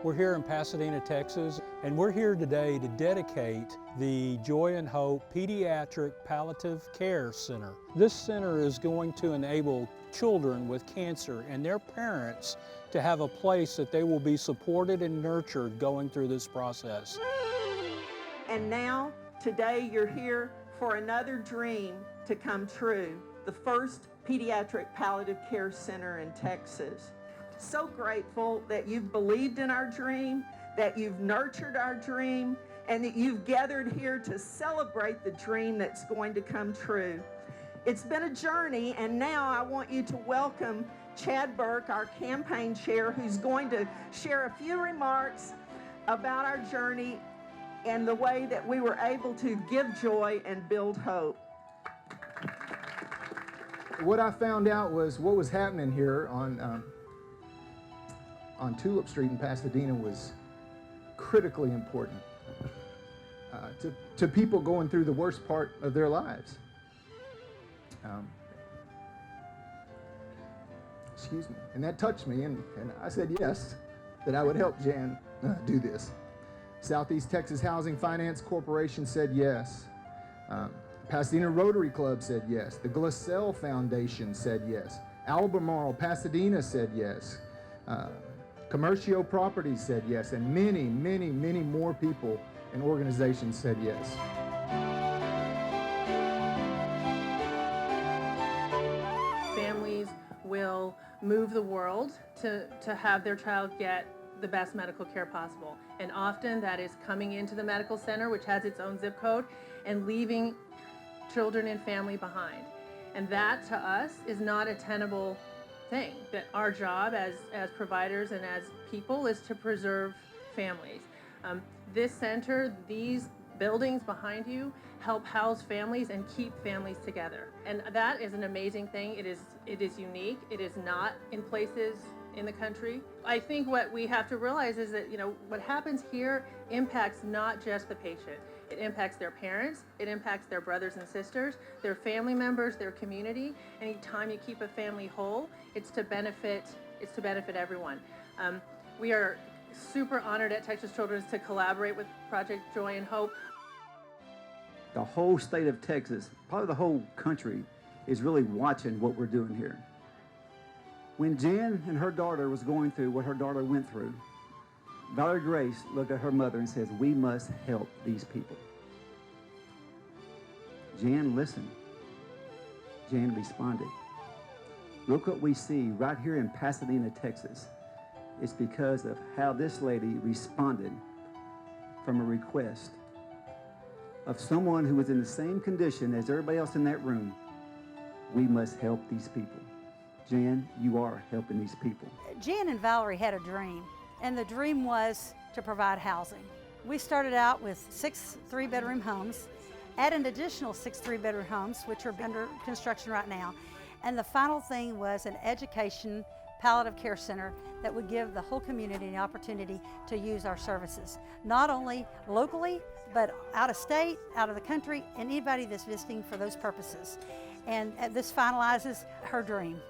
We're here in Pasadena, Texas, and we're here today to dedicate the Joy and Hope Pediatric Palliative Care Center. This center is going to enable children with cancer and their parents to have a place that they will be supported and nurtured going through this process. And now, today you're here for another dream to come true, the first Pediatric Palliative Care Center in Texas. So grateful that you've believed in our dream, that you've nurtured our dream, and that you've gathered here to celebrate the dream that's going to come true. It's been a journey, and now I want you to welcome Chad Burke, our campaign chair, who's going to share a few remarks about our journey and the way that we were able to give joy and build hope. What I found out was what was happening here on Tulip Street in Pasadena was critically important to people going through the worst part of their lives. Excuse me. And that touched me, and I said yes, that I would help Jan do this. Southeast Texas Housing Finance Corporation said yes. Pasadena Rotary Club said yes. The Glassell Foundation said yes. Albemarle Pasadena said yes. Commercio Properties said yes, and many, many, many more people and organizations said yes. Families will move the world to have their child get the best medical care possible. And often that is coming into the medical center, which has its own zip code, and leaving children and family behind. And that, to us, is not a tenable thing. That our job as providers and as people is to preserve families. This center, these buildings behind you, help house families and keep families together. And that is an amazing thing. It is unique. It is not in places in the country. I think what we have to realize is that, what happens here impacts not just the patient. It impacts their parents, it impacts their brothers and sisters, their family members, their community. Anytime you keep a family whole, it's to benefit everyone. We are super honored at Texas Children's to collaborate with Project Joy and Hope. The whole state of Texas, probably the whole country, is really watching what we're doing here. When Jan and her daughter was going through what her daughter went through, Valerie Grace looked at her mother and says, "We must help these people." Jan listened. Jan responded. Look what we see right here in Pasadena, Texas. It's because of how this lady responded from a request of someone who was in the same condition as everybody else in that room. We must help these people. Jan, you are helping these people. Jan and Valerie had a dream, and the dream was to provide housing. We started out with 6 3-bedroom homes, add an additional 6 3-bedroom homes, which are under construction right now. And the final thing was an education palliative care center that would give the whole community an opportunity to use our services, not only locally, but out of state, out of the country, and anybody that's visiting for those purposes. And this finalizes her dream.